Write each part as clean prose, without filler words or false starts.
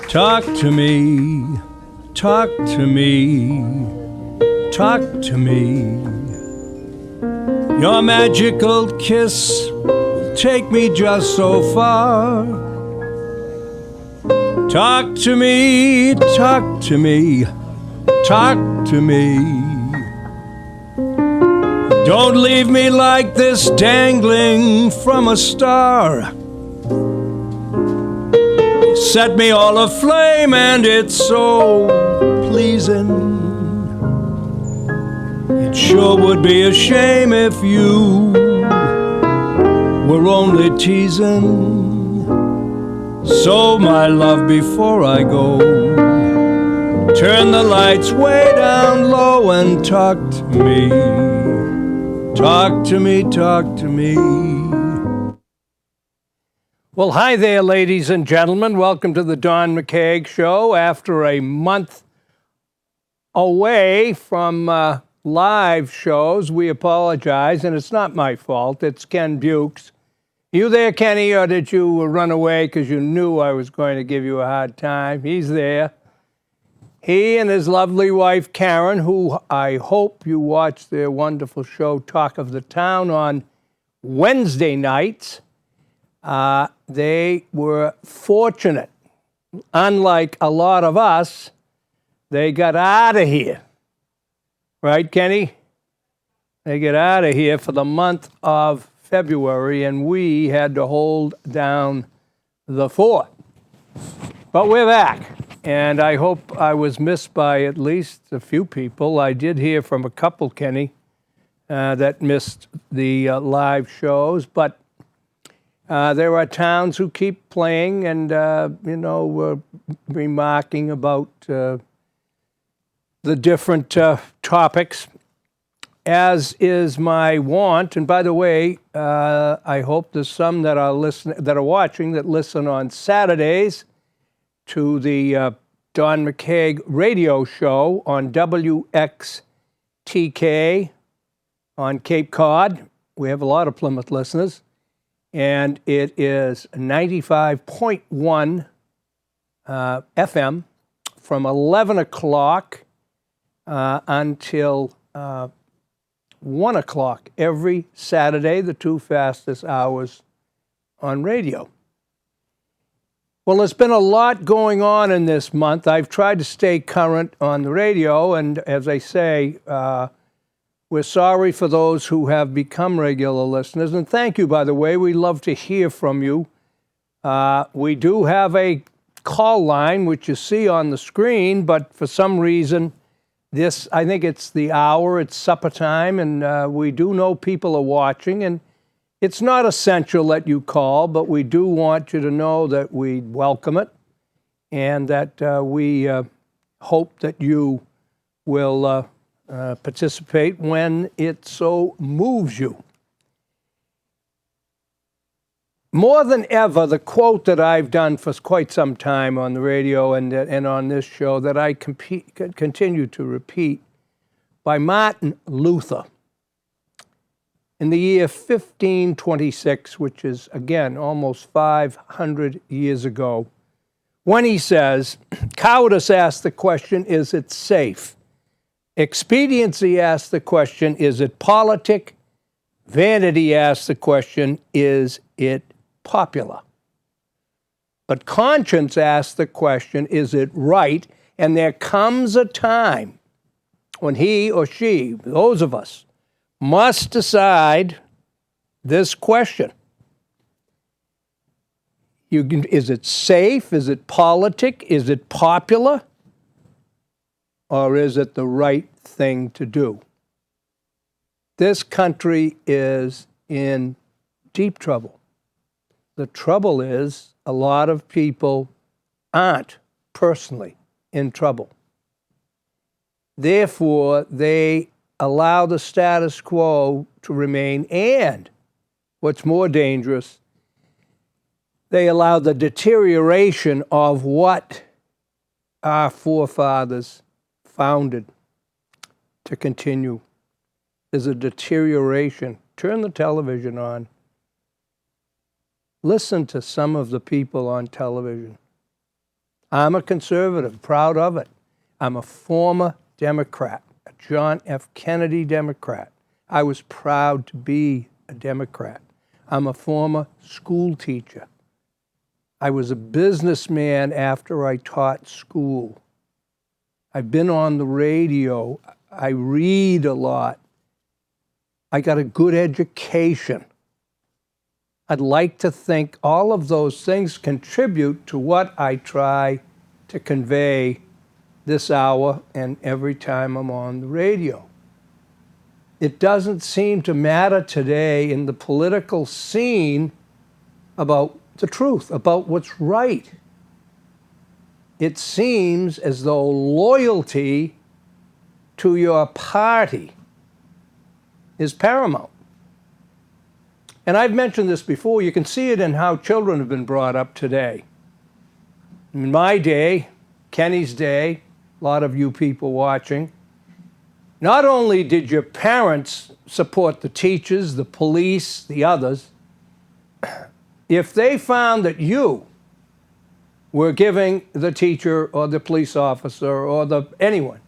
Talk to me, talk to me, talk to me. Your magical kiss will take me just so far. Talk to me, talk to me, talk to me. Don't leave me like this, dangling from a star. You set me all aflame and it's so pleasing. It sure would be a shame if you were only teasing. So my love, before I go, turn the lights way down low and talk to me. Talk to me, talk to me. Well, hi there, ladies and gentlemen. Welcome to the Don McKeag Show. After a month away from live shows, we apologize, and it's not my fault. It's Ken Buke's. You there, Kenny, or did you run away because you knew I was going to give you a hard time? He's there. He and his lovely wife, Karen, who I hope you watch their wonderful show, Talk of the Town, on Wednesday nights. They were fortunate. Unlike a lot of us, they got out of here. Right, Kenny? They get out of here for the month of February, and we had to hold down the fort. But we're back, and I hope I was missed by at least a few people. I did hear from a couple, Kenny, that missed the live shows, but there are towns who keep playing and, remarking about the different topics, as is my want. And by the way, I hope there's some that are watching that listen on Saturdays to the Don McKeag radio show on WXTK on Cape Cod. We have a lot of Plymouth listeners. And it is 95.1 FM from 11 o'clock until 1 o'clock every Saturday, the two fastest hours on radio. Well, there's been a lot going on in this month. I've tried to stay current on the radio, and as I say, we're sorry for those who have become regular listeners. And thank you, by the way. We love to hear from you. We do have a call line, which you see on the screen, but for some reason, I think it's the hour, it's supper time, and we do know people are watching, and it's not essential that you call, but we do want you to know that we welcome it, and that we hope that you will participate when it so moves you. More than ever, the quote that I've done for quite some time on the radio and on this show that I continue to repeat, by Martin Luther in the year 1526, which is, again, almost 500 years ago, when he says, cowardice asks the question, is it safe? Expediency asks the question, is it politic? Vanity asks the question, is it popular? But conscience asks the question, is it right? And there comes a time when he or she, those of us, must decide this question. Is it safe? Is it politic? Is it popular? Or is it the right thing to do? This country is in deep trouble. The trouble is a lot of people aren't personally in trouble. Therefore, they allow the status quo to remain, and what's more dangerous, they allow the deterioration of what our forefathers founded to continue. There's a deterioration. Turn the television on. Listen to some of the people on television. I'm a conservative, proud of it. I'm a former Democrat, a John F. Kennedy Democrat. I was proud to be a Democrat. I'm a former school teacher. I was a businessman after I taught school. I've been on the radio. I read a lot. I got a good education. I'd like to think all of those things contribute to what I try to convey this hour and every time I'm on the radio. It doesn't seem to matter today in the political scene about the truth, about what's right. It seems as though loyalty to your party is paramount. And I've mentioned this before. You can see it in how children have been brought up today. In my day, Kenny's day, a lot of you people watching, not only did your parents support the teachers, the police, the others, if they found that you were giving the teacher or the police officer or anyone,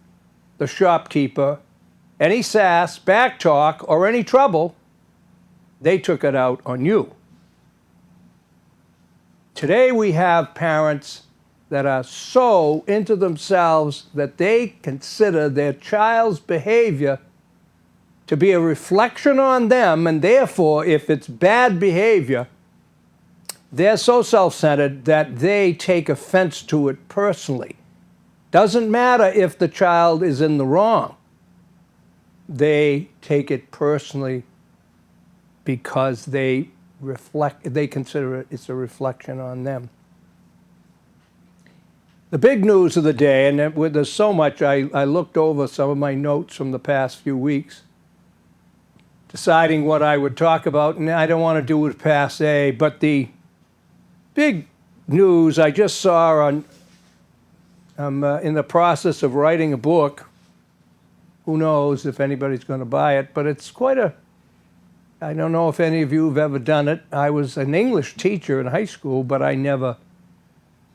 the shopkeeper, any sass, back talk, or any trouble, they took it out on you. Today we have parents that are so into themselves that they consider their child's behavior to be a reflection on them, and therefore, if it's bad behavior, they're so self-centered that they take offense to it personally. Doesn't matter if the child is in the wrong. They take it personally because they consider it's a reflection on them. The big news of the day, and there's so much, I looked over some of my notes from the past few weeks, deciding what I would talk about, and I don't want to do it passe, but the big news I just saw I'm in the process of writing a book. Who knows if anybody's going to buy it, but it's quite I don't know if any of you have ever done it. I was an English teacher in high school, but I never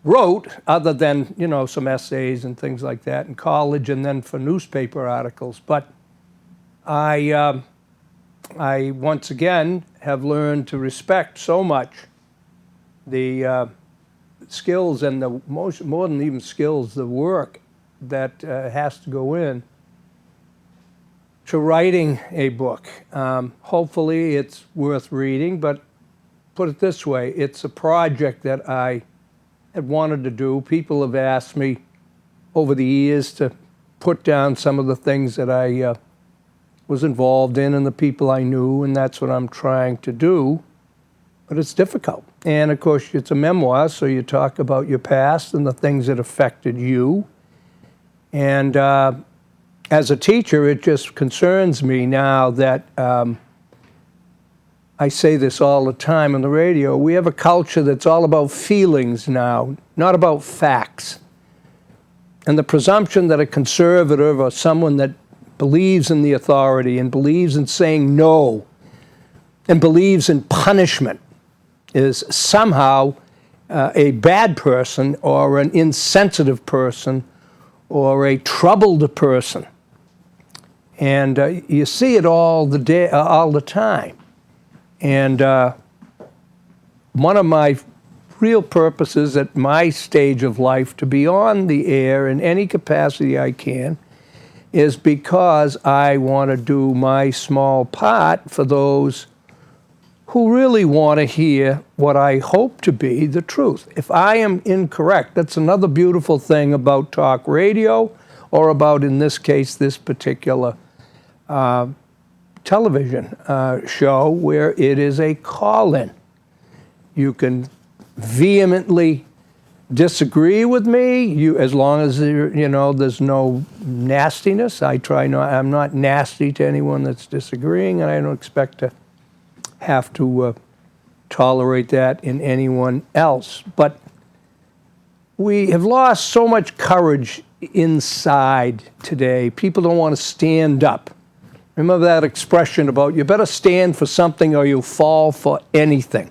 wrote other than, some essays and things like that in college and then for newspaper articles. But I once again have learned to respect so much the skills and the more than even skills, the work that has to go in to writing a book. Hopefully it's worth reading, but put it this way, it's a project that I had wanted to do. People have asked me over the years to put down some of the things that I was involved in and the people I knew, and that's what I'm trying to do, but it's difficult. And of course, it's a memoir, so you talk about your past and the things that affected you. And as a teacher, it just concerns me now that I say this all the time on the radio. We have a culture that's all about feelings now, not about facts. And the presumption that a conservative or someone that believes in the authority and believes in saying no and believes in punishment is somehow a bad person or an insensitive person or a troubled person. And you see it all the time. And one of my real purposes at my stage of life to be on the air in any capacity I can is because I want to do my small part for those who really want to hear what I hope to be the truth. If I am incorrect, that's another beautiful thing about talk radio or about, in this case, this particular television show where it is a call-in. You can vehemently disagree with me, as long as there's no nastiness. I'm not nasty to anyone that's disagreeing, and I don't expect to have to tolerate that in anyone else. But we have lost so much courage inside today. People don't want to stand up. Remember that expression about you better stand for something or you'll fall for anything.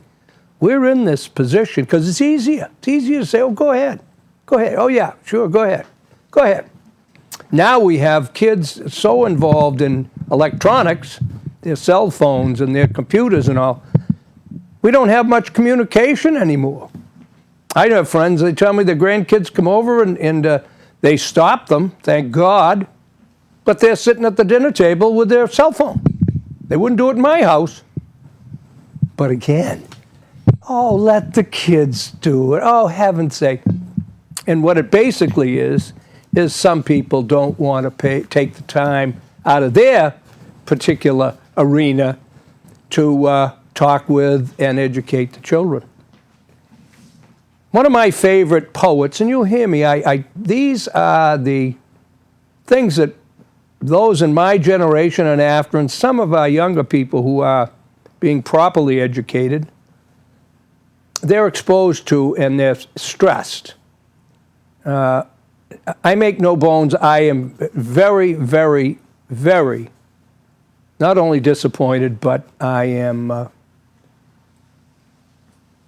We're in this position because it's easier. It's easier to say, oh, go ahead. Go ahead. Oh, yeah, sure, go ahead. Go ahead. Now we have kids so involved in electronics, their cell phones and their computers and all, we don't have much communication anymore. I have friends, they tell me their grandkids come over and they stop them, thank God, but they're sitting at the dinner table with their cell phone. They wouldn't do it in my house. But again, oh, let the kids do it. Oh, heaven's sake. And what it basically is some people don't want to take the time out of their particular arena to talk with and educate the children. One of my favorite poets, and you'll hear me, these are the things that those in my generation and after, and some of our younger people who are being properly educated, they're exposed to and they're stressed. I make no bones, I am very, very, very, not only disappointed, but I am,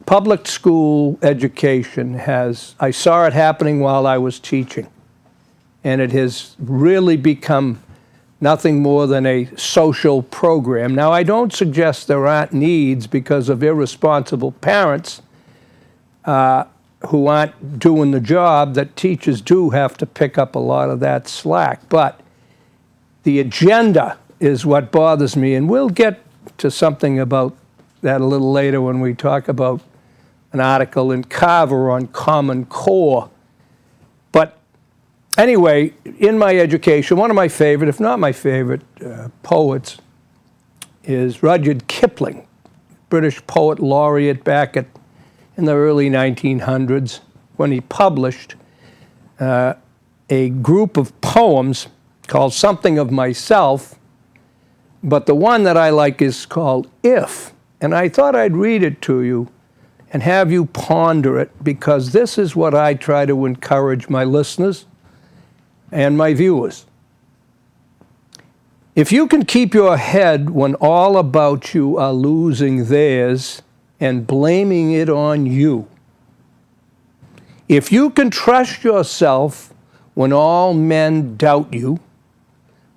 public school education I saw it happening while I was teaching, and it has really become nothing more than a social program. Now, I don't suggest there aren't needs because of irresponsible parents who aren't doing the job, that teachers do have to pick up a lot of that slack. But the agenda is what bothers me, and we'll get to something about that a little later when we talk about an article in Carver on Common Core. But anyway, in my education, one of my favorite, if not my favorite, poets is Rudyard Kipling, British poet laureate back in the early 1900s, when he published a group of poems called Something of Myself, but the one that I like is called If. And I thought I'd read it to you and have you ponder it, because this is what I try to encourage my listeners and my viewers. If you can keep your head when all about you are losing theirs and blaming it on you, if you can trust yourself when all men doubt you,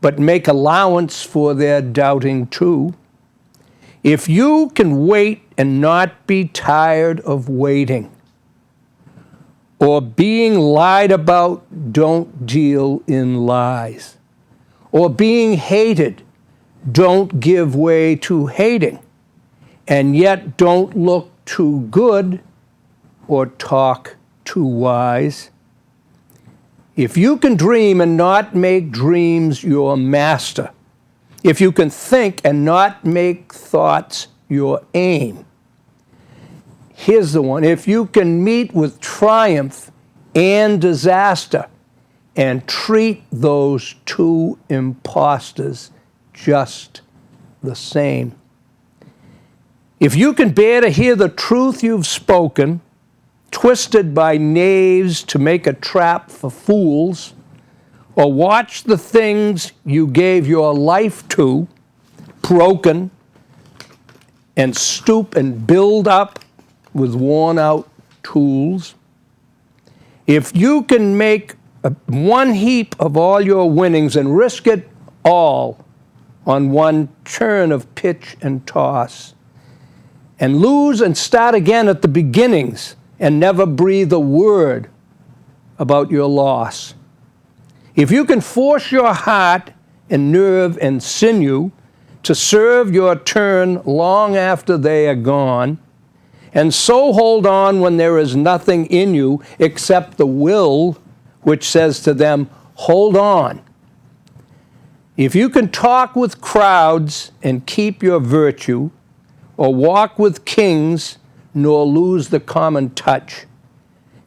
but make allowance for their doubting too, if you can wait and not be tired of waiting, or being lied about, don't deal in lies, or being hated, don't give way to hating, and yet don't look too good or talk too wise. If you can dream and not make dreams your master, if you can think and not make thoughts your aim, here's the one. If you can meet with triumph and disaster and treat those two impostors just the same. If you can bear to hear the truth you've spoken, twisted by knaves to make a trap for fools, or watch the things you gave your life to broken and stoop and build up with worn-out tools, if you can make one heap of all your winnings and risk it all on one turn of pitch and toss, and lose and start again at the beginnings and never breathe a word about your loss, if you can force your heart and nerve and sinew to serve your turn long after they are gone, and so hold on when there is nothing in you except the will which says to them, hold on. If you can talk with crowds and keep your virtue, or walk with kings nor lose the common touch,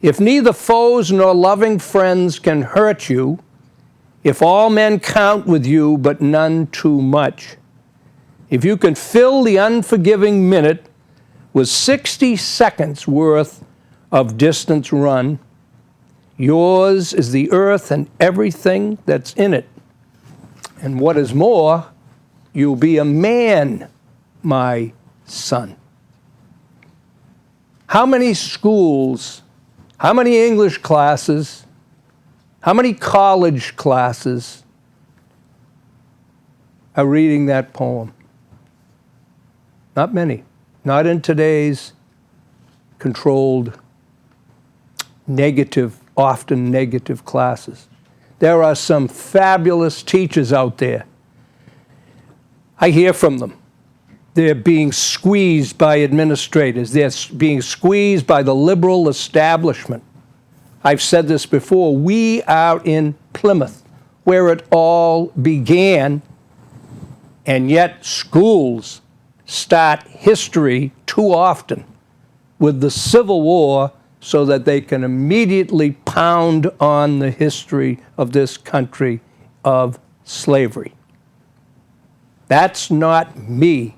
if neither foes nor loving friends can hurt you, if all men count with you but none too much, if you can fill the unforgiving minute with 60 seconds worth of distance run, yours is the earth and everything that's in it. And what is more, you'll be a man, my son. How many schools How many English classes, how many college classes are reading that poem? Not many. Not in today's controlled, negative, often negative classes. There are some fabulous teachers out there. I hear from them. They're being squeezed by administrators. They're being squeezed by the liberal establishment. I've said this before. We are in Plymouth, where it all began, and yet schools start history too often with the Civil War so that they can immediately pound on the history of this country of slavery. That's not me.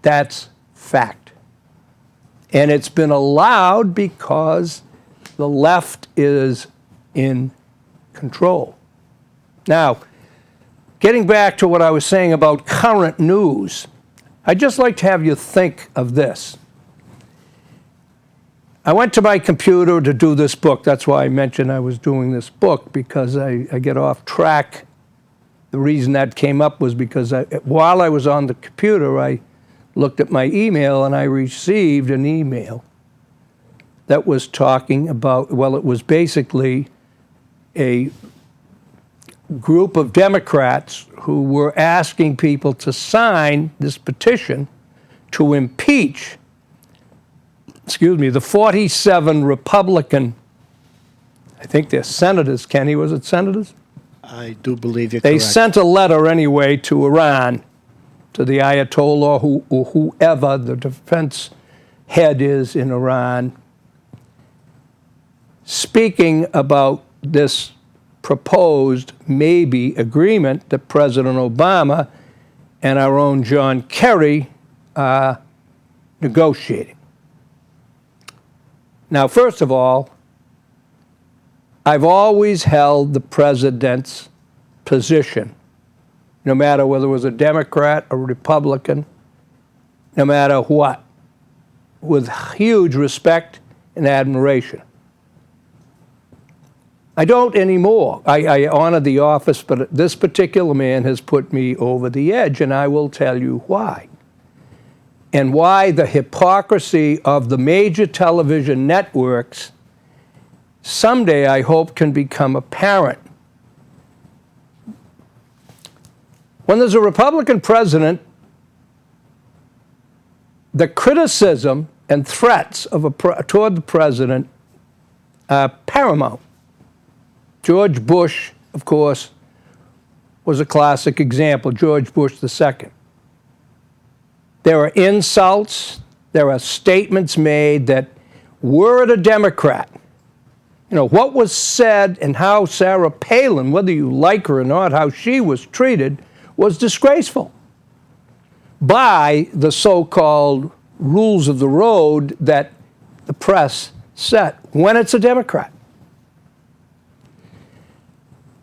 That's fact. And it's been allowed because the left is in control. Now, getting back to what I was saying about current news, I'd just like to have you think of this. I went to my computer to do this book. That's why I mentioned I was doing this book, because I get off track. The reason that came up was because while I was on the computer, I looked at my email and I received an email that was talking about, well, it was basically a group of Democrats who were asking people to sign this petition to impeach, the 47 Republican, I think they're senators, Kenny, was it senators? I do believe you're correct. They sent a letter anyway to Iran, to the Ayatollah or whoever the defense head is in Iran, speaking about this proposed maybe agreement that President Obama and our own John Kerry are negotiating. Now, first of all, I've always held the president's position, no matter whether it was a Democrat or Republican, no matter what, with huge respect and admiration. I don't anymore. I honor the office, but this particular man has put me over the edge, and I will tell you why. And why the hypocrisy of the major television networks someday, I hope, can become apparent. When there's a Republican president, the criticism and threats of toward the president are paramount. George Bush, of course, was a classic example, George Bush II. There are insults, there are statements made that were it a Democrat, what was said and how Sarah Palin, whether you like her or not, how she was treated was disgraceful by the so-called rules of the road that the press set when it's a Democrat.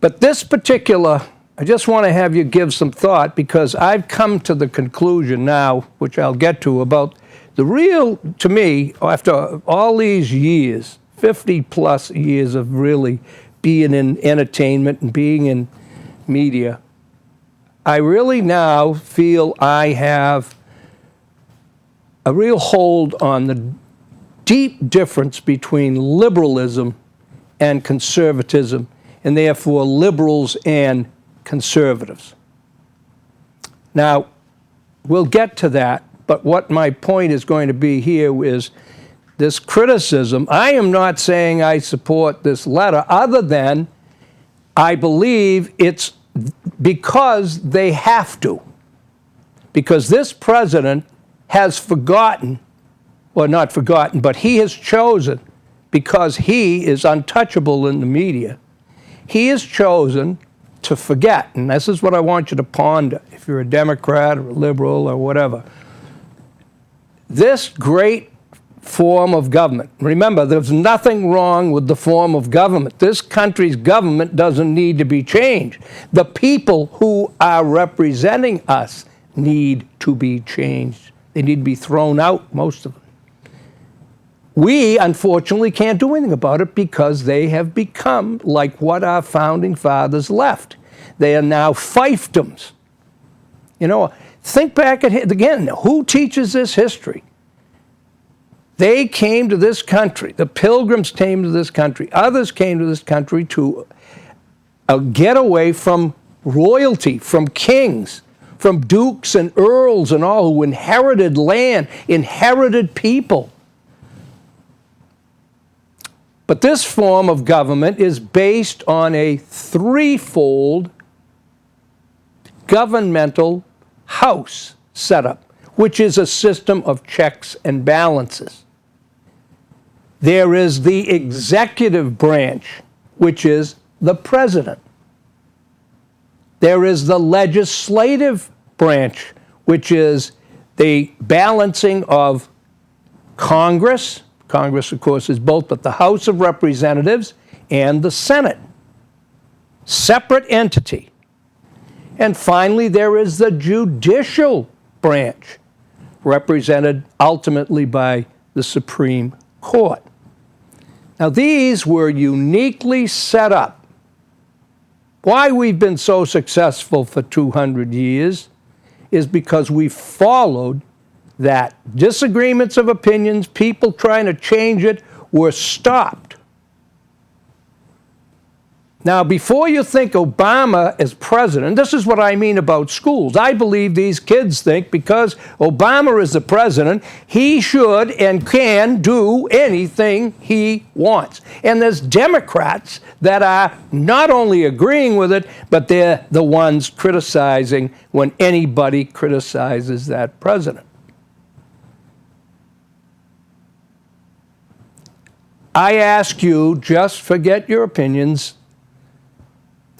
But this particular, I just want to have you give some thought, because I've come to the conclusion now, which I'll get to, about the real, to me, after all these years, 50-plus years of really being in entertainment and being in media, I really now feel I have a real hold on the deep difference between liberalism and conservatism, and therefore liberals and conservatives. Now, we'll get to that, but what my point is going to be here is this criticism. I am not saying I support this letter, other than I believe it's because they have to. Because this president has forgotten, well, not forgotten, but he has chosen, because he is untouchable in the media, he has chosen to forget. And this is what I want you to ponder, if you're a Democrat or a liberal or whatever. This great form of government. Remember, there's nothing wrong with the form of government. This country's government doesn't need to be changed. The people who are representing us need to be changed. They need to be thrown out, most of them. We, unfortunately, can't do anything about it because they have become like what our founding fathers left. They are now fiefdoms. You know, think back at, again, who teaches this history? They came to this country, the Pilgrims came to this country, others came to this country to get away from royalty, from kings, from dukes and earls and all who inherited land, inherited people. But this form of government is based on a threefold governmental house setup, which is a system of checks and balances. There is the executive branch, which is the president. There is the legislative branch, which is the balancing of Congress. Congress, of course, is both, but the House of Representatives and the Senate. Separate entity. And finally, there is the judicial branch, represented ultimately by the Supreme Court. Now, these were uniquely set up. Why we've been so successful for 200 years is because we followed that. Disagreements of opinions, people trying to change it, were stopped. Now, before you think Obama is president, this is what I mean about schools. I believe these kids think because Obama is the president, he should and can do anything he wants. And there's Democrats that are not only agreeing with it, but they're the ones criticizing when anybody criticizes that president. I ask you, just forget your opinions.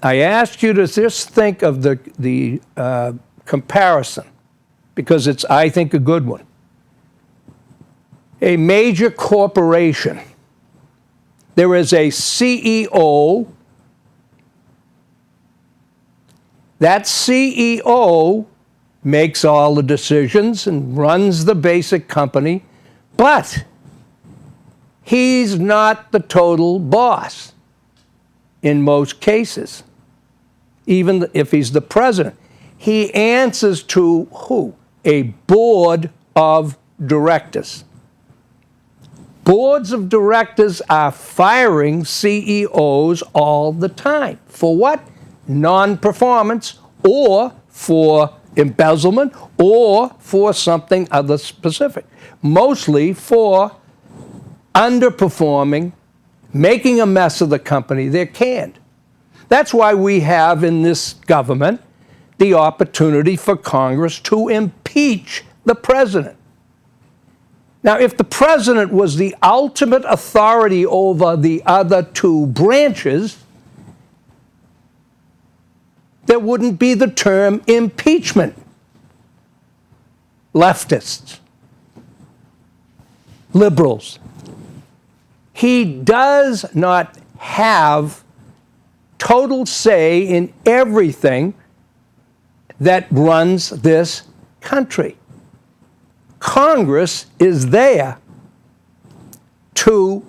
I ask you to just think of the comparison, because it's, I think, a good one. A major corporation. There is a CEO. That CEO makes all the decisions and runs the basic company, but he's not the total boss in most cases. Even if he's the president, he answers to who? A board of directors. Boards of directors are firing CEOs all the time. For what? Non-performance, or for embezzlement, or for something other specific. Mostly for underperforming, making a mess of the company. They're canned. That's why we have in this government the opportunity for Congress to impeach the president. Now, if the president was the ultimate authority over the other two branches, there wouldn't be the term impeachment. Leftists, liberals. He does not have total say in everything that runs this country. Congress is there to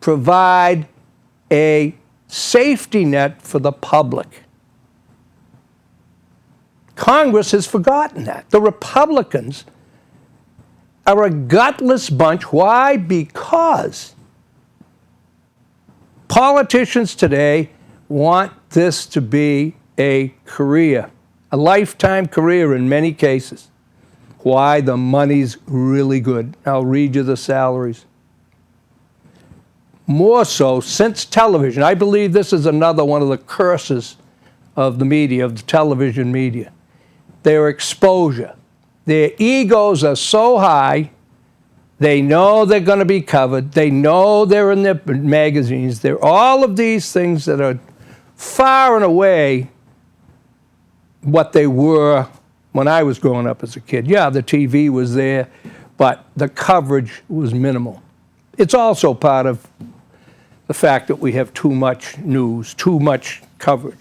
provide a safety net for the public. Congress has forgotten that. The Republicans are a gutless bunch. Why? Because politicians today want this to be a career, a lifetime career in many cases. Why? The money's really good. I'll read you the salaries. More so since television. I believe this is another one of the curses of the media, of the television media. Their exposure. Their egos are so high, they know they're going to be covered. They know they're in their magazines. They're all of these things that are far and away what they were when I was growing up as a kid. Yeah, the TV was there, but the coverage was minimal. It's also part of the fact that we have too much news, too much coverage.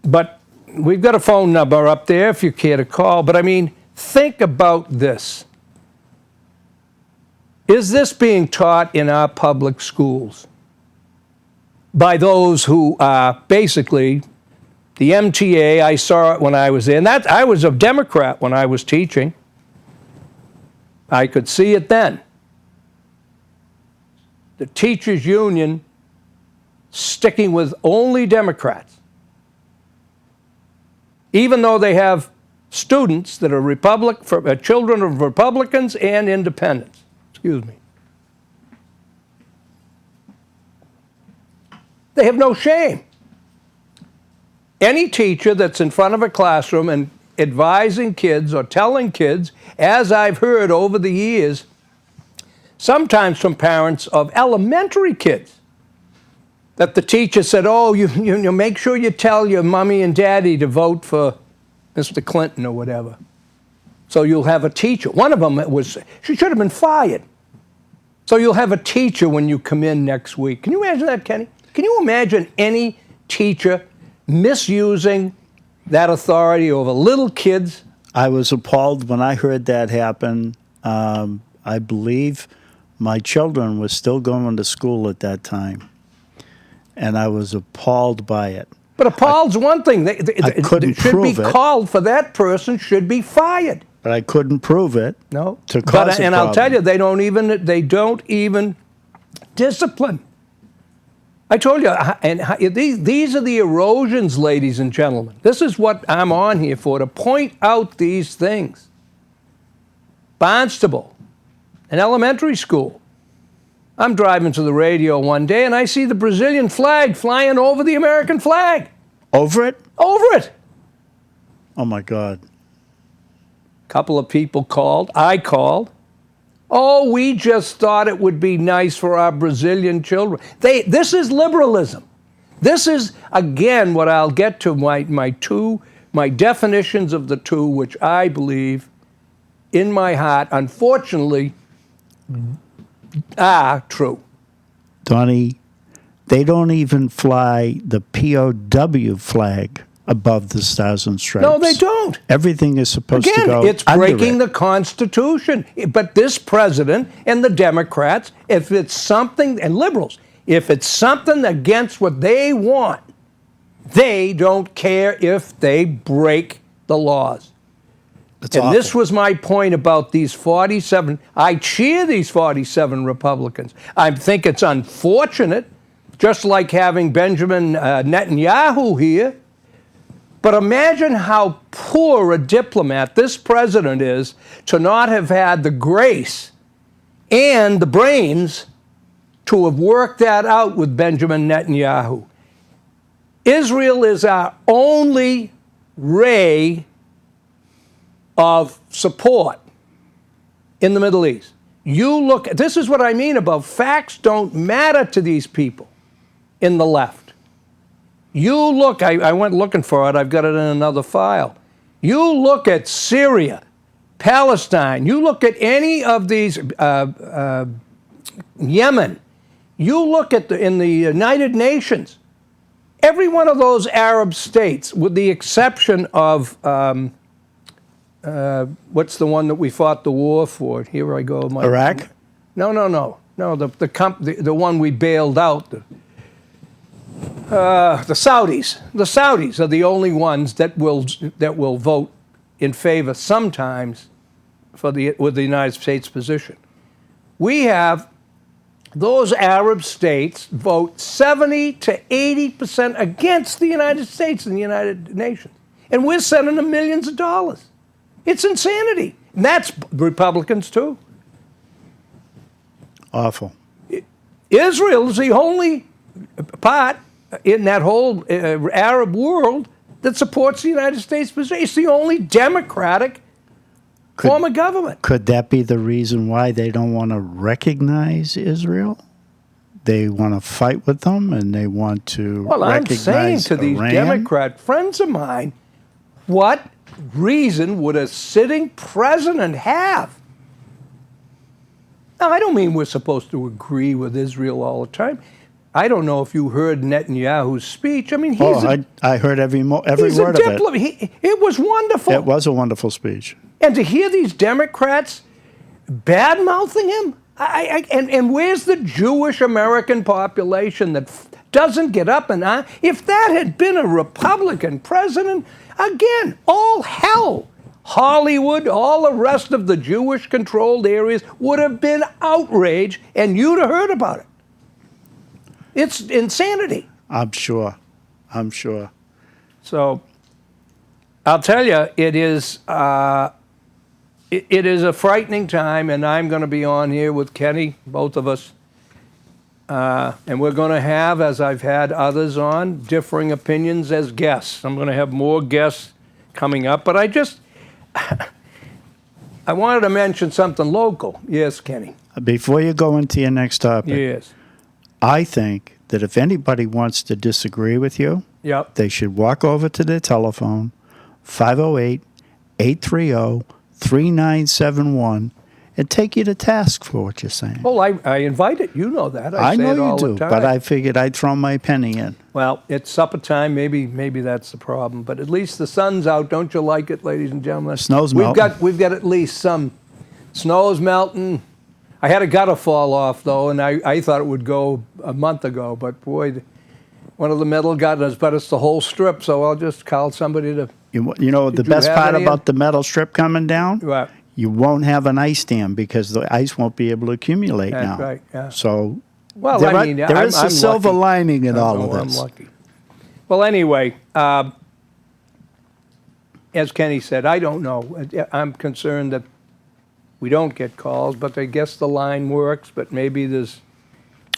But we've got a phone number up there if you care to call. But I mean, think about this. Is this being taught in our public schools by those who are basically the MTA? I saw it when I was there. And I was a Democrat when I was teaching. I could see it then. The teachers' union sticking with only Democrats, even though they have students that are children of Republicans and independents. Excuse me. They have no shame. Any teacher that's in front of a classroom and advising kids or telling kids, as I've heard over the years, sometimes from parents of elementary kids, that the teacher said, oh, you make sure you tell your mommy and daddy to vote for Mr. Clinton or whatever. So you'll have a teacher. One of them she should have been fired. So you'll have a teacher when you come in next week. Can you imagine that, Kenny? Can you imagine any teacher misusing that authority over little kids? I was appalled when I heard that happen. I believe my children were still going to school at that time, and I was appalled by it. But appalled's one thing. I couldn't should prove be it. called for that person should be fired. But I couldn't prove it. No. To cause a and I'll problem. tell you, they don't even discipline. I told you, and these are the erosions, ladies and gentlemen. This is what I'm on here for, to point out these things. Barnstable, an elementary school. I'm driving to the radio one day, and I see the Brazilian flag flying over the American flag. Over it? Over it. Oh, my God. A couple of people called. I called. Oh, we just thought it would be nice for our Brazilian children. This is liberalism. This is, again, what I'll get to, my definitions of the two, which I believe in my heart, unfortunately, are true. Donnie, they don't even fly the POW flag above the Stars and Stripes. No, they don't. Everything is supposed to go Again, it's under breaking it. the Constitution. But this president and the Democrats, if it's something, and liberals, if it's something against what they want, they don't care if they break the laws. It's And awful. this was my point about these 47. I cheer these 47 Republicans. I think it's unfortunate, just like having Benjamin Netanyahu here. But imagine how poor a diplomat this president is to not have had the grace and the brains to have worked that out with Benjamin Netanyahu. Israel is our only ray of support in the Middle East. This is what I mean about facts don't matter to these people in the left. You look, I went looking for it, I've got it in another file. You look at Syria, Palestine, you look at any of these, Yemen, you look at in the United Nations, every one of those Arab states, with the exception of, what's the one that we fought the war for? Here I go. Iraq? No, the one we bailed out. The Saudis. The Saudis are the only ones that will vote in favor sometimes with the United States position. We have those Arab states vote 70 to 80% against the United States and the United Nations, and we're sending them millions of dollars. It's insanity, and that's Republicans too. Awful. Israel is the only part in that whole Arab world that supports the United States position. It's the only democratic form of government. Could that be the reason why they don't want to recognize Israel? They want to fight with them, and they want to recognize I'm saying to these Iran? Democrat friends of mine, what reason would a sitting president have? Now, I don't mean we're supposed to agree with Israel all the time. I don't know if you heard Netanyahu's speech. I mean, I heard every word of it. It was wonderful. It was a wonderful speech. And to hear these Democrats bad-mouthing him, And where's the Jewish American population that doesn't get up and on? If that had been a Republican president, again, all hell. Hollywood, all the rest of the Jewish-controlled areas would have been outraged, and you'd have heard about it. It's insanity. I'm sure. So, I'll tell you, it is a frightening time, and I'm going to be on here with Kenny, both of us, and we're going to have, as I've had others on, differing opinions as guests. I'm going to have more guests coming up, but I wanted to mention something local. Yes, Kenny. Before you go into your next topic, Yes. I think that if anybody wants to disagree with you, Yep. they should walk over to their telephone, 508-830-3971, and take you to task for what you're saying. Well, I invite it. You know that. I say know it all you do, the time. but I figured I'd throw my penny in. Well, it's supper time. Maybe that's the problem. But at least the sun's out. Don't you like it, ladies and gentlemen? Snow's melting. We've got at least some. Snow's melting. I had a gutter fall off, though, and I thought it would go a month ago. But, boy, one of the metal gutters, but it's the whole strip, so I'll just call somebody to... You know, the Did you best have part any- about the metal strip coming down? What? You won't have an ice dam because the ice won't be able to accumulate That's now. right, yeah. So Well, there, I mean, there is I'm a silver lucky. lining in all of Oh, this. I'm lucky. Well, anyway, as Kenny said, I don't know. I'm concerned that we don't get calls, but I guess the line works, but maybe there's...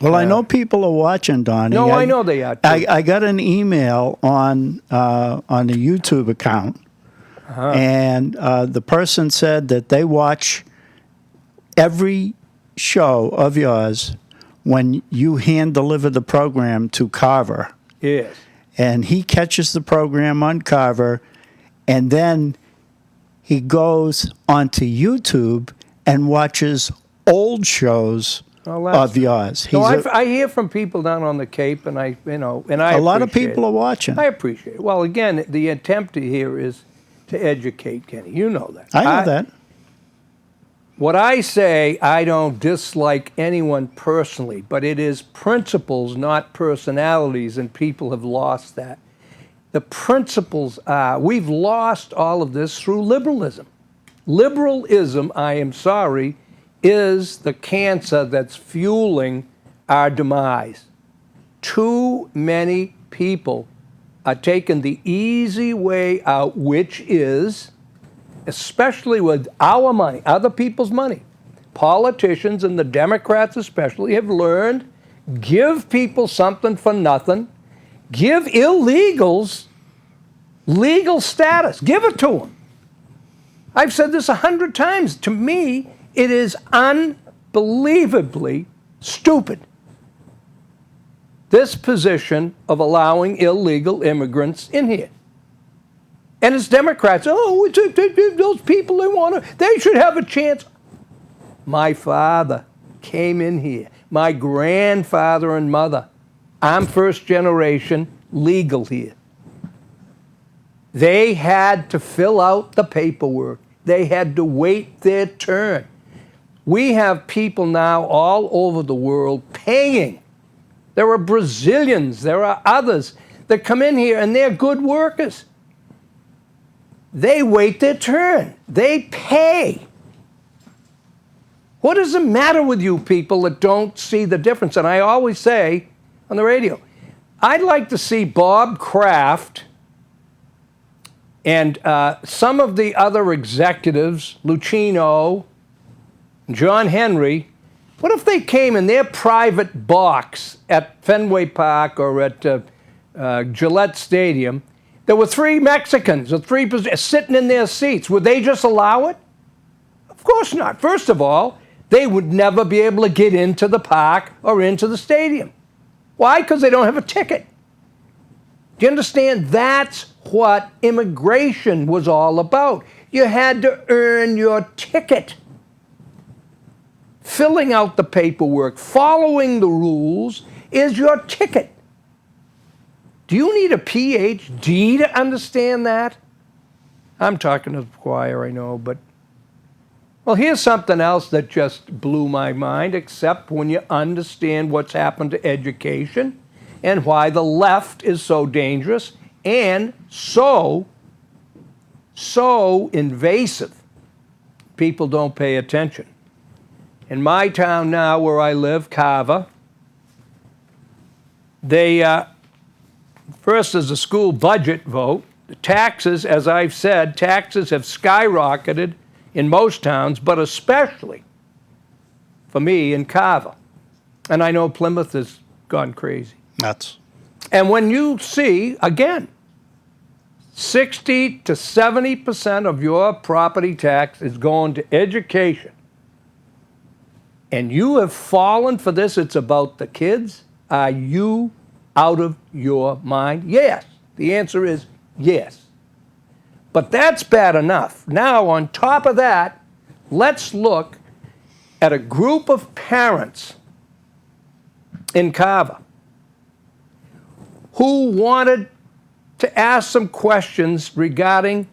Well, I know people are watching, Donnie. No, I know they are, too. I got an email on the YouTube account, and the person said that they watch every show of yours when you hand deliver the program to Carver. Yes. And he catches the program on Carver, and then he goes onto YouTube and watches old shows of yours. No, I hear from people down on the Cape, and I a lot of people are watching. I appreciate it. Well, again, the attempt here is to educate, Kenny. You know that. I know that. What I say, I don't dislike anyone personally, but it is principles, not personalities, and people have lost that. The principles are, we've lost all of this through liberalism. Liberalism, I am sorry, is the cancer that's fueling our demise. Too many people are taking the easy way out, which is, especially with our money, other people's money, politicians and the Democrats especially have learned, give people something for nothing, give illegals legal status, give it to them. I've said this 100 times. To me, it is unbelievably stupid, this position of allowing illegal immigrants in here. And it's Democrats, those people, they should have a chance. My father came in here. My grandfather and mother. I'm first generation legal here. They had to fill out the paperwork. They had to wait their turn. We have people now all over the world paying. There are Brazilians, there are others that come in here and they're good workers. They wait their turn. They pay. What does the matter with you people that don't see the difference? And I always say on the radio, I'd like to see Bob Kraft and some of the other executives, Lucchino, John Henry, what if they came in their private box at Fenway Park or at Gillette Stadium? There were 3 Mexicans, or 3 sitting in their seats. Would they just allow it? Of course not. First of all, they would never be able to get into the park or into the stadium. Why? Because they don't have a ticket. Do you understand? That's what immigration was all about. You had to earn your ticket. Filling out the paperwork, following the rules is your ticket. Do you need a PhD to understand that? I'm talking to the choir, I know, but Well, here's something else that just blew my mind, except when you understand what's happened to education and why the left is so dangerous and so invasive. People don't pay attention. In my town now where I live, Carver, they, first there's a school budget vote. The taxes, as I've said, taxes have skyrocketed in most towns, but especially for me in Carver. And I know Plymouth has gone crazy. Nuts. And when you see, again, 60 to 70% of your property tax is going to education, and you have fallen for this, it's about the kids, are you out of your mind? Yes. The answer is yes. But that's bad enough. Now, on top of that, let's look at a group of parents in Carver who wanted to ask some questions regarding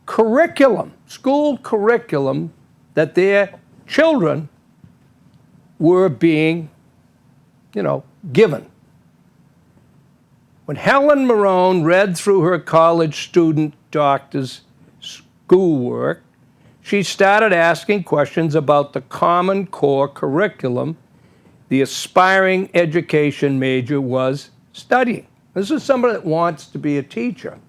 curriculum, school curriculum that their children were being, given. When Helen Marone read through her college student doctor's schoolwork, she started asking questions about the Common Core curriculum the aspiring education major was studying. This is somebody that wants to be a teacher.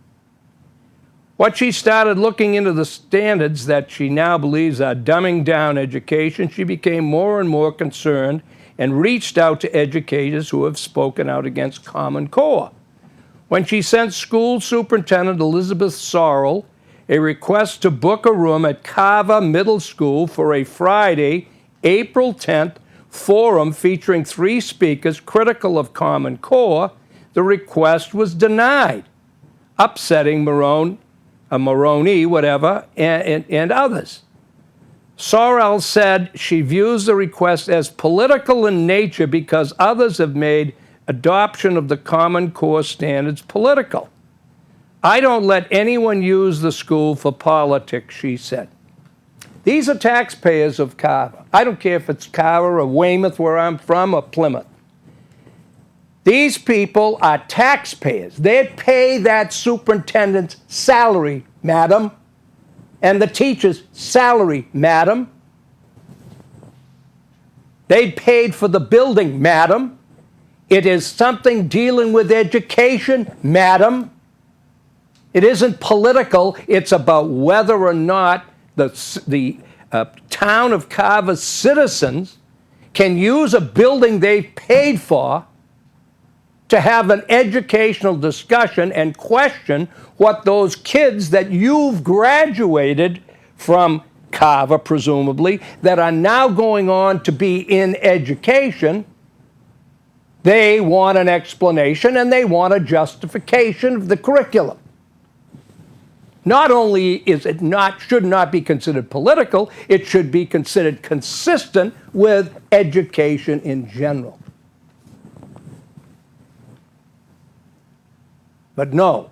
What she started looking into the standards that she now believes are dumbing down education, she became more and more concerned and reached out to educators who have spoken out against Common Core. When she sent School Superintendent Elizabeth Sorrell a request to book a room at Carver Middle School for a Friday, April 10th forum featuring 3 speakers critical of Common Core, the request was denied, upsetting Maroney, and others. Sorrell said she views the request as political in nature because others have made adoption of the Common Core standards political. I don't let anyone use the school for politics, she said. These are taxpayers of Carver. I don't care if it's Carver or Weymouth, where I'm from, or Plymouth. These people are taxpayers. They pay that superintendent's salary, madam, and the teacher's salary, madam. They paid for the building, madam. It is something dealing with education, madam. It isn't political. It's about whether or not the town of Carver's citizens can use a building they paid for to have an educational discussion and question what those kids that you've graduated from Carver, presumably, that are now going on to be in education, they want an explanation and they want a justification of the curriculum. Not only should not be considered political, it should be considered consistent with education in general. But no,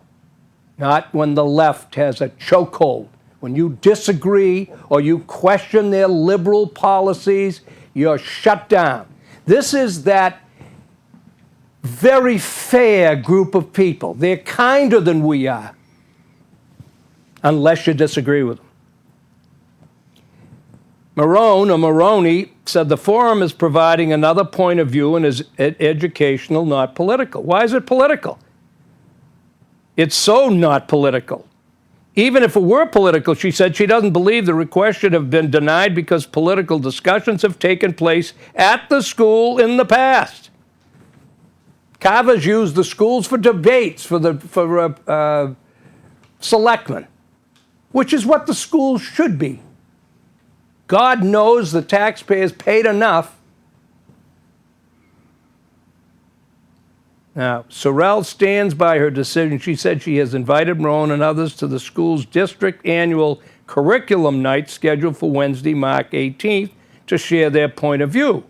not when the left has a chokehold. When you disagree or you question their liberal policies, you're shut down. This is that very fair group of people. They're kinder than we are, unless you disagree with them. Maroney said the forum is providing another point of view and is educational, not political. Why is it political? It's so not political. Even if it were political, she said she doesn't believe the request should have been denied because political discussions have taken place at the school in the past. Carver's used the schools for debates for selectmen, which is what the schools should be. God knows the taxpayers paid enough. Now, Sorrell stands by her decision. She said she has invited Marone and others to the school's district annual curriculum night scheduled for Wednesday, March 18th, to share their point of view.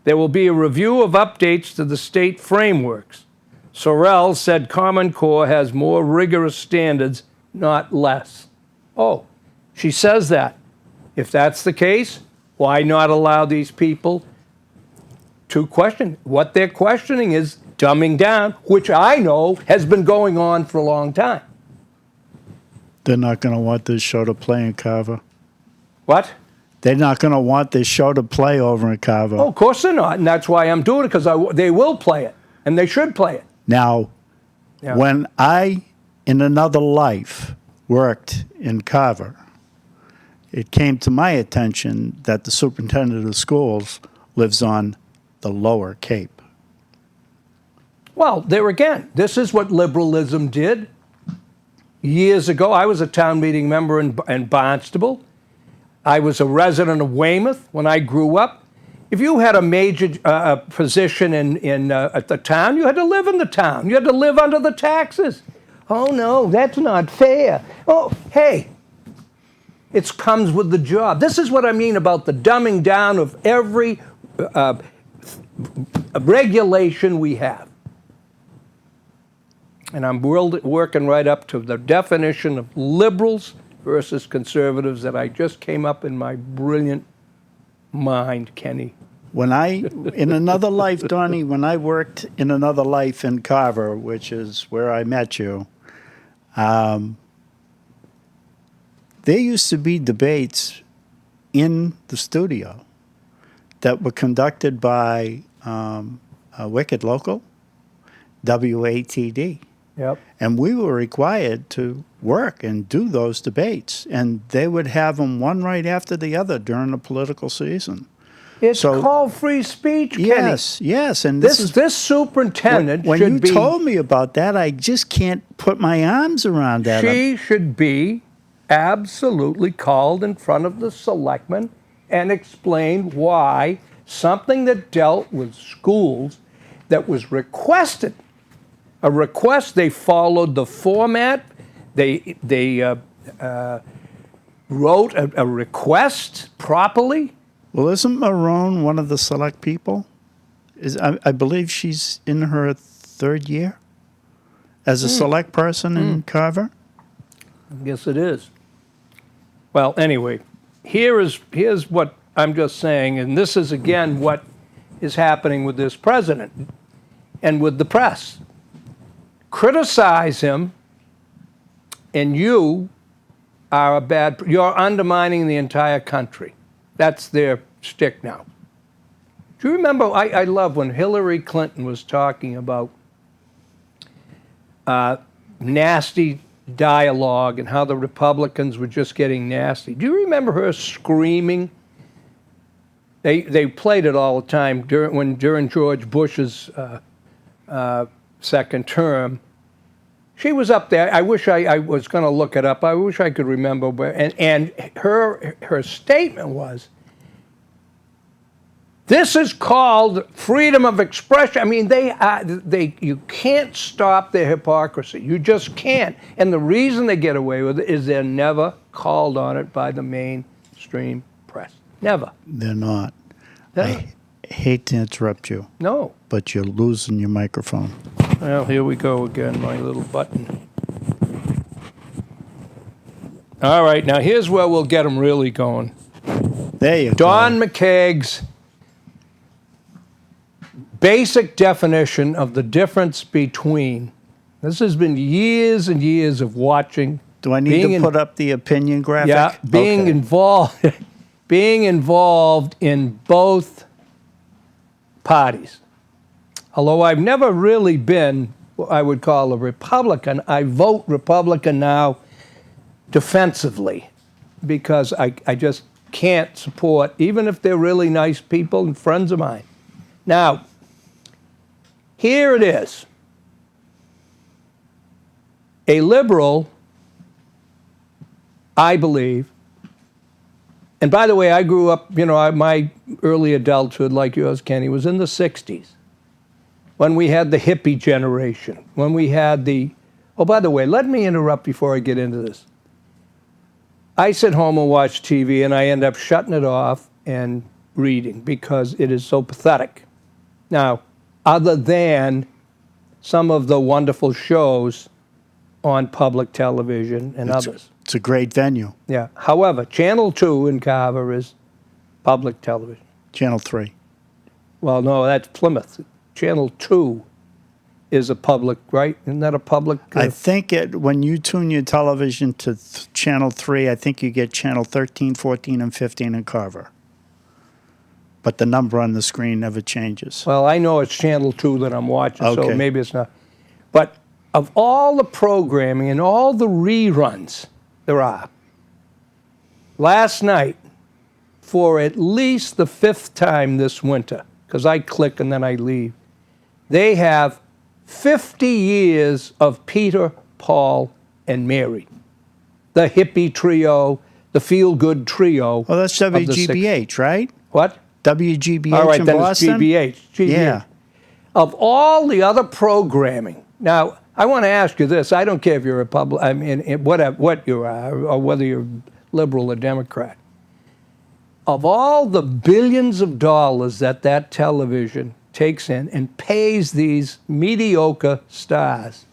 There will be a review of updates to the state frameworks. Sorrell said Common Core has more rigorous standards, not less. Oh, she says that. If that's the case, why not allow these people to question? What they're questioning is dumbing down, which I know has been going on for a long time. They're not going to want this show to play in Carver. What? They're not going to want this show to play over in Carver. Oh, of course they're not, and that's why I'm doing it, because they will play it, and they should play it. Now, when I, in another life, worked in Carver, it came to my attention that the superintendent of schools lives on the Lower Cape. Well, there again, this is what liberalism did. Years ago, I was a town meeting member in Barnstable. I was a resident of Weymouth when I grew up. If you had a major position at the town, you had to live in the town. You had to live under the taxes. Oh, no, that's not fair. Oh, hey, it comes with the job. This is what I mean about the dumbing down of every regulation we have. And I'm working right up to the definition of liberals versus conservatives that I just came up in my brilliant mind, Kenny. When in another life, Donnie, when I worked in another life in Carver, which is where I met you, there used to be debates in the studio that were conducted by Wicked Local, WATD. Yep. And we were required to work and do those debates. And they would have them one right after the other during the political season. It's called free speech, Kenny. Yes. And this superintendent when should you be... told me about that, I just can't put my arms around that. She should be absolutely called in front of the selectmen and explain why something that dealt with schools that was requested, a request, they followed the format, they wrote a request properly. Well, isn't Marone one of the select people? I believe she's in her third year as a select person in Carver. I guess it is. Well, anyway, here's what I'm just saying, and this is again what is happening with this president and with the press. Criticize him, and you are you're undermining the entire country. That's their shtick now. Do you remember, I love when Hillary Clinton was talking about nasty dialogue and how the Republicans were just getting nasty. Do you remember her screaming? They played it all the time during George Bush's second term. She was up there. I wish I was going to look it up. I wish I could remember. And her statement was, this is called freedom of expression. I mean, you can't stop their hypocrisy. You just can't. And the reason they get away with it is they're never called on it by the mainstream press. Never. They're not. I hate to interrupt you. No. But you're losing your microphone. Well, here we go again, my little button. All right, now here's where we'll get them really going. There you go. Don McKeag's basic definition of the difference between, this has been years and years of watching. Do I need to put up the opinion graphic? Yeah, being involved in both parties. Although I've never really been what I would call a Republican, I vote Republican now defensively because I just can't support, even if they're really nice people and friends of mine. Now, here it is. A liberal, I believe, and by the way, I grew up, my early adulthood, like yours, Kenny, was in the 60s. When we had the hippie generation, when we had oh, by the way, let me interrupt before I get into this. I sit home and watch TV, and I end up shutting it off and reading because it is so pathetic. Now, other than some of the wonderful shows on public television and others. It's a great venue. Yeah. However, Channel 2 in Carver is public television. Channel 3. Well, no, that's Plymouth. Channel 2 is a public, right? Isn't that a public? I think when you tune your television to Channel 3, I think you get Channel 13, 14, and 15 in Carver. But the number on the screen never changes. Well, I know it's Channel 2 that I'm watching, Okay. so maybe it's not. But of all the programming and all the reruns there are, last night, for at least the 5th time this winter, because I click and then I leave, they have 50 years of Peter, Paul, and Mary. The hippie trio, the feel-good trio. Well, that's WGBH, right? What? WGBH All right, in then Boston? it's GBH. Yeah. Of all the other programming, now, I want to ask you this. I don't care if you're a Republican, I mean, what you are, or whether you're liberal or Democrat. Of all the billions of dollars that television takes in and pays these mediocre stars,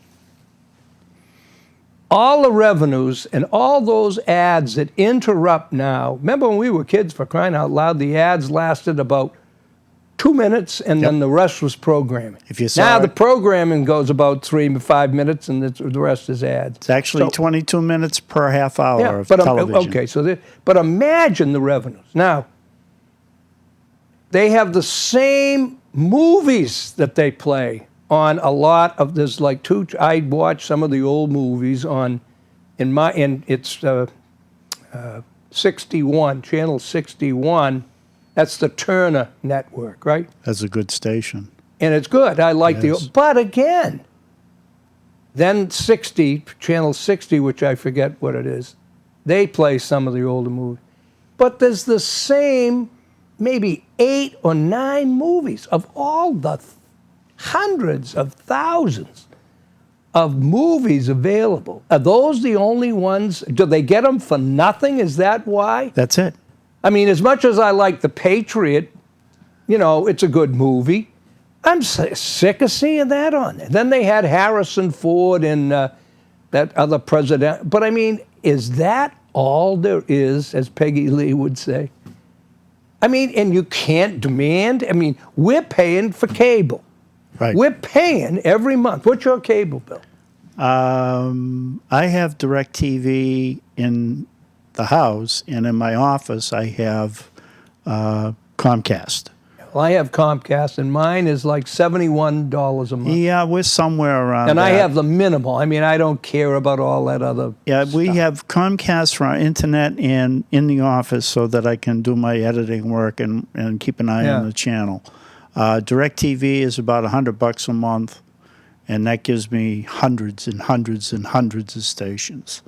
all the revenues and all those ads that interrupt now. Remember when we were kids, for crying out loud, the ads lasted about 2 minutes and then the rest was programming. If you saw now it- the programming goes about 3 to 5 minutes and the rest is ads. It's actually So- 22 minutes per half hour of but television. okay, but imagine the revenues. Now, they have the same movies that they play on a lot of, there's like I watch some of the old movies it's 61, channel 61. That's the Turner network, right? That's a good station. And it's good. I like Yes. but again, then channel 60, which I forget what it is, they play some of the older movies. But there's the same maybe 8 or 9 movies of all the hundreds of thousands of movies available. Are those the only ones? Do they get them for nothing? Is that why? That's it. I mean, as much as I like The Patriot, it's a good movie. I'm sick of seeing that on there. Then they had Harrison Ford and that other president. But I mean, is that all there is, as Peggy Lee would say? I mean, and you can't demand. I mean, we're paying for cable. Right. We're paying every month. What's your cable bill? I have DirecTV in the house, and in my office I have Comcast. Well, I have Comcast, and mine is like $71 a month. Yeah, we're somewhere around And that. I have the minimal. I mean, I don't care about all that other Yeah, we stuff. have Comcast for our internet and in the office so that I can do my editing work and keep an eye on Yeah. the channel. DirecTV is about $100 a month, and that gives me hundreds and hundreds and hundreds of stations.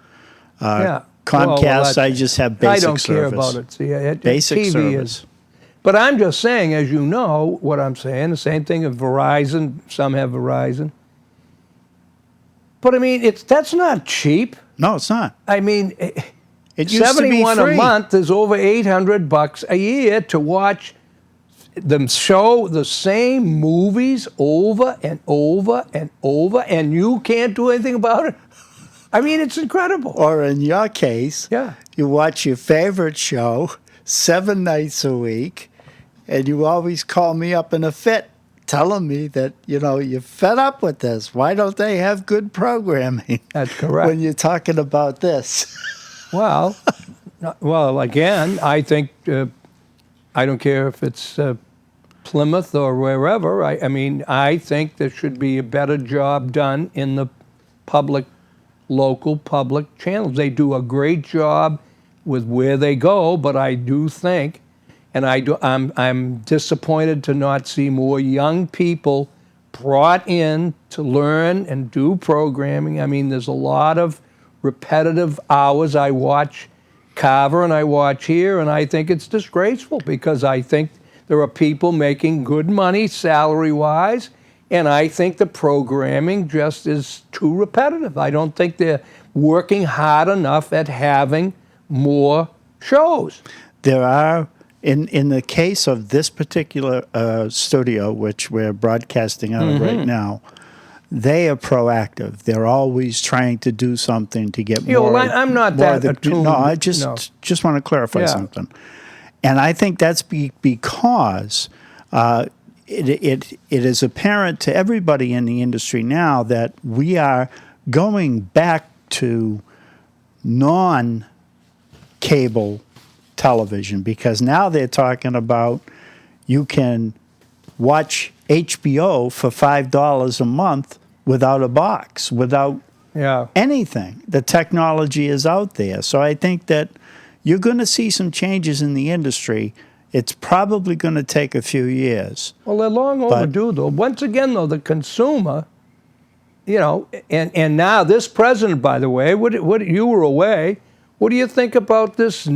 Yeah. Comcast, Well, I just have basic I don't service. care about it. See, Basic TV service. is. But I'm just saying, as you know, what I'm saying, the same thing of Verizon. Some have Verizon. But I mean, that's not cheap. No, it's not. I mean, It used to be 71 free. a month is over $800 a year to watch them show the same movies over and over and over, and you can't do anything about it. I mean, it's incredible. Or in your case, Yeah. you watch your favorite show 7 nights a week, and you always call me up in a fit telling me that, you're fed up with this. Why don't they have good programming? That's correct. When you're talking about this. Well, again, I think I don't care if it's Plymouth or wherever. I mean, I think there should be a better job done in the local public channels. They do a great job with where they go, but I do think, and I'm disappointed to not see more young people brought in to learn and do programming. I mean, there's a lot of repetitive hours. I watch Carver and I watch here, and I think it's disgraceful because I think there are people making good money salary-wise, and I think the programming just is too repetitive. I don't think they're working hard enough at having more shows. There are, in the case of this particular studio, which we're broadcasting out of right now, they are proactive. They're always trying to do something to get You know, more. I'm not that attuned. No, I just want to clarify something. And I think that's because it is apparent to everybody in the industry now that we are going back to non-cable television, because now they're talking about you can watch HBO for $5 a month without a box, without anything. The technology is out there. So I think that you're going to see some changes in the industry. It's probably going to take a few years. Well, they're long overdue, though. Once again, though, the consumer, you know, and now this president, by the way, what you were away, what do you think about this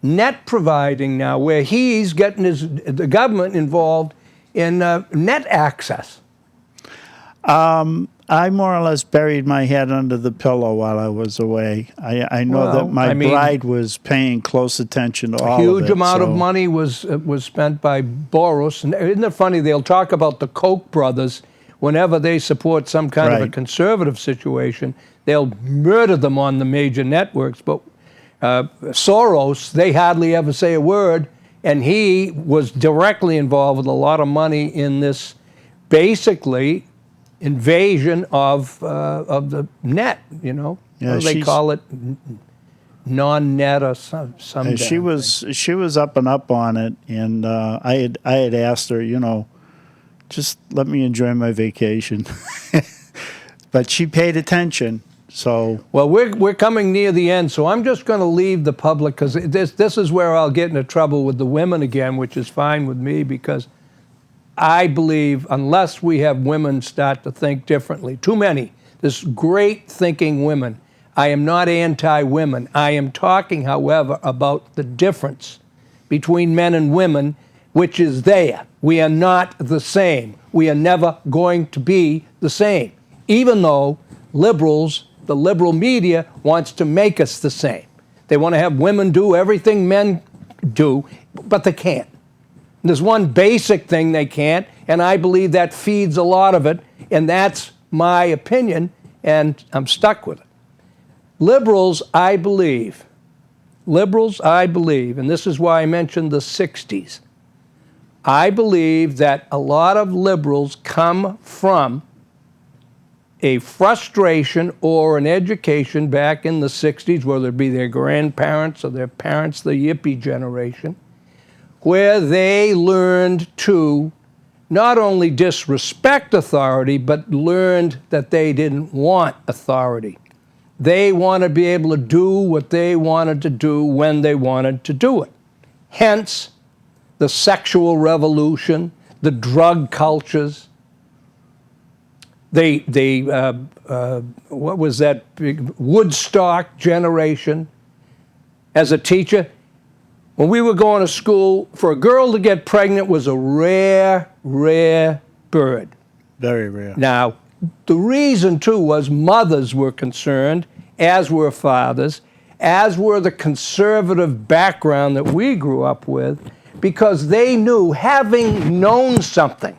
net providing now, where he's getting the government involved in net access? I more or less buried my head under the pillow while I was away. I know that my bride was paying close attention to all of it. A huge amount of money was spent by Boris. And isn't it funny? They'll talk about the Koch brothers whenever they support some kind of a conservative situation. They'll murder them on the major networks. But Soros, they hardly ever say a word. And he was directly involved with a lot of money in this, basically, invasion of the net, you know. Yeah, they call it non-net or some. She was up and up on it, and I had asked her, you know, just let me enjoy my vacation, but she paid attention. So well, we're coming near the end, so I'm just going to leave the public, because this is where I'll get into trouble with the women again, which is fine with me, because I believe unless we have women start to think differently, too many, there's great thinking women. I am not anti-women. I am talking, however, about the difference between men and women, which is there. We are not the same. We are never going to be the same, even though liberals, the liberal media, wants to make us the same. They want to have women do everything men do, but they can't. There's one basic thing they can't, and I believe that feeds a lot of it, and that's my opinion, and I'm stuck with it. Liberals, I believe, and this is why I mentioned the 60s, I believe that a lot of liberals come from a frustration or an education back in the 60s, whether it be their grandparents or their parents, the yippie generation, where they learned to not only disrespect authority, but learned that they didn't want authority. They want to be able to do what they wanted to do when they wanted to do it. Hence, the sexual revolution, the drug cultures, what was that big Woodstock generation. As a teacher, when we were going to school, for a girl to get pregnant was a rare, rare bird. Very rare. Now, the reason, too, was mothers were concerned, as were fathers, as were the conservative background that we grew up with, because they knew, having known something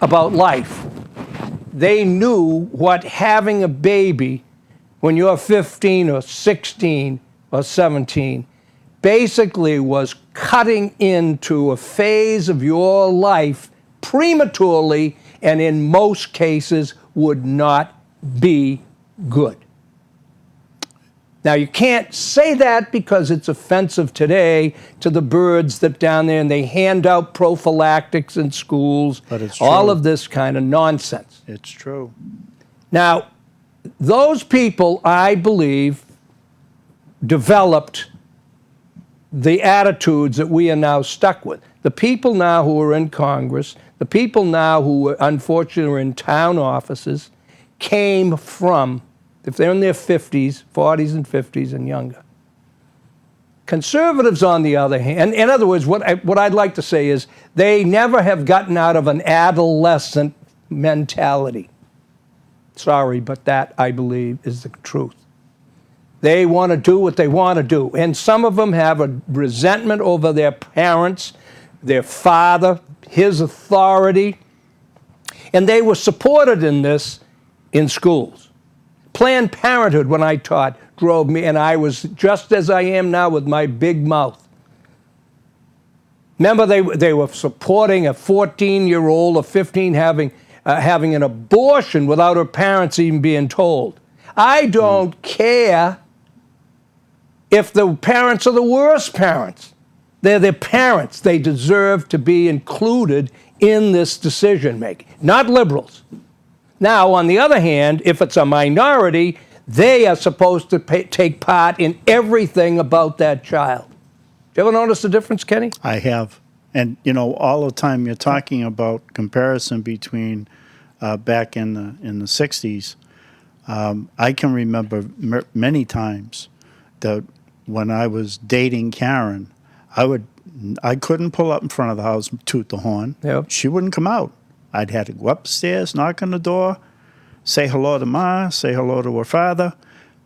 about life, they knew what having a baby when you're 15 or 16 or 17 basically was cutting into a phase of your life prematurely, and in most cases would not be good. Now, you can't say that because it's offensive today to the birds that down there, and they hand out prophylactics in schools, but it's true. All of this kind of nonsense. It's true. Now, those people, I believe, developed the attitudes that we are now stuck with. The people now who are in Congress, the people now who unfortunately are in town offices, came from, if they're in their 50s, 40s and 50s and younger. Conservatives, on the other hand, in other words, what I'd like to say is they never have gotten out of an adolescent mentality. Sorry, but that, I believe, is the truth. They want to do what they want to do. And some of them have a resentment over their parents, their father, his authority. And they were supported in this in schools. Planned Parenthood, when I taught, drove me, and I was just as I am now with my big mouth. Remember, they were supporting a 14-year-old or 15 having an abortion without her parents even being told. I don't care if the parents are the worst parents. They're their parents. They deserve to be included in this decision making, not liberals. Now, on the other hand, if it's a minority, they are supposed to take part in everything about that child. Do you ever notice the difference, Kenny? I have. And, you know, all the time you're talking about comparison between back in the 60s. I can remember many times that when I was dating Karen, I couldn't pull up in front of the house and toot the horn. Yep. She wouldn't come out. I'd had to go upstairs, knock on the door, say hello to Ma, say hello to her father,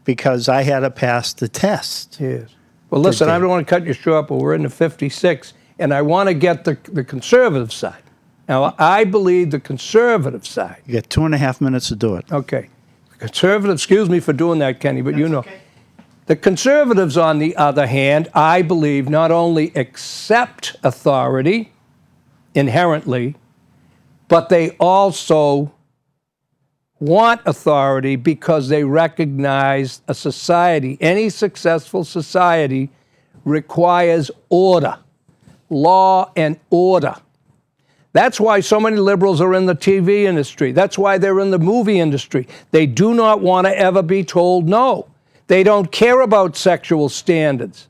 because I had to pass the test. Yes. Well, listen, I don't want to cut you short, but we're in the 56, and I want to get the conservative side. Now, I believe the conservative side. You got 2.5 minutes to do it. Okay. Conservative, excuse me for doing that, Kenny, but you know. Okay. The conservatives, on the other hand, I believe not only accept authority inherently, but they also want authority because they recognize a society, any successful society, requires order, law and order. That's why so many liberals are in the TV industry. That's why they're in the movie industry. They do not want to ever be told no. They don't care about sexual standards.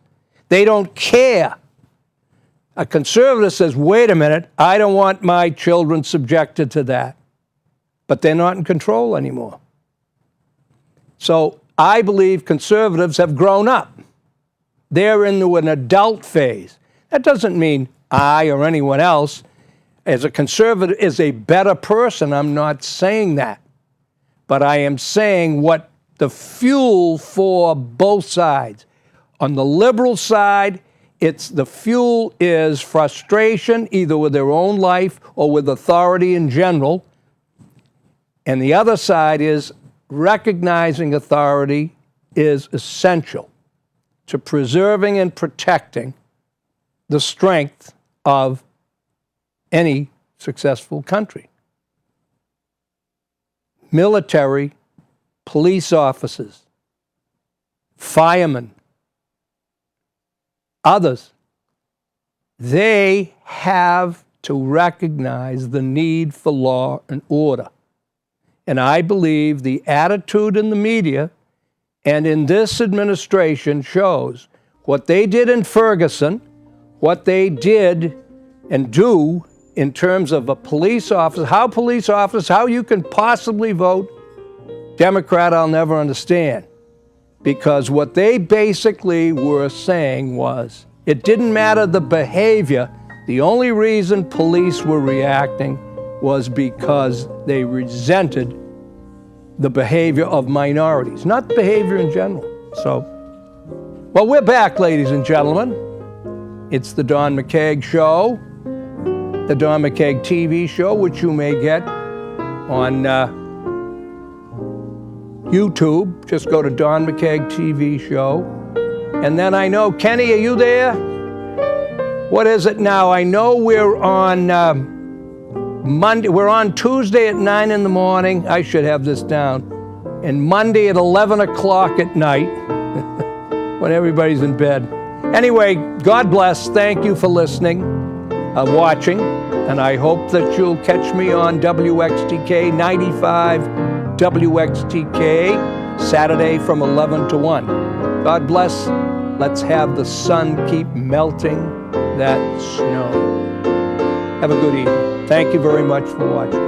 They don't care. A conservative says, wait a minute, I don't want my children subjected to that. But they're not in control anymore. So I believe conservatives have grown up. They're into an adult phase. That doesn't mean I or anyone else as a conservative is a better person. I'm not saying that. But I am saying what the fuel for both sides. On the liberal side, the fuel is frustration, either with their own life or with authority in general. And the other side is recognizing authority is essential to preserving and protecting the strength of any successful country. Military, police officers, firemen, others, they have to recognize the need for law and order. And I believe the attitude in the media and in this administration shows what they did in Ferguson, what they did and do in terms of a police officer, how you can possibly vote Democrat, I'll never understand. Because what they basically were saying was, it didn't matter the behavior. The only reason police were reacting was because they resented the behavior of minorities, not behavior in general. So, well, we're back, ladies and gentlemen. It's the Don McKeag Show, the Don McKeag TV Show, which you may get on YouTube. Just go to Don McKeag TV Show. And then I know, Kenny, are you there? What is it now? I know we're on Monday. We're on Tuesday at 9 in the morning. I should have this down. And Monday at 11 o'clock at night when everybody's in bed. Anyway, God bless. Thank you for listening, watching. And I hope that you'll catch me on WXTK 95 WXTK, Saturday from 11 to 1. God bless. Let's have the sun keep melting that snow. Have a good evening. Thank you very much for watching.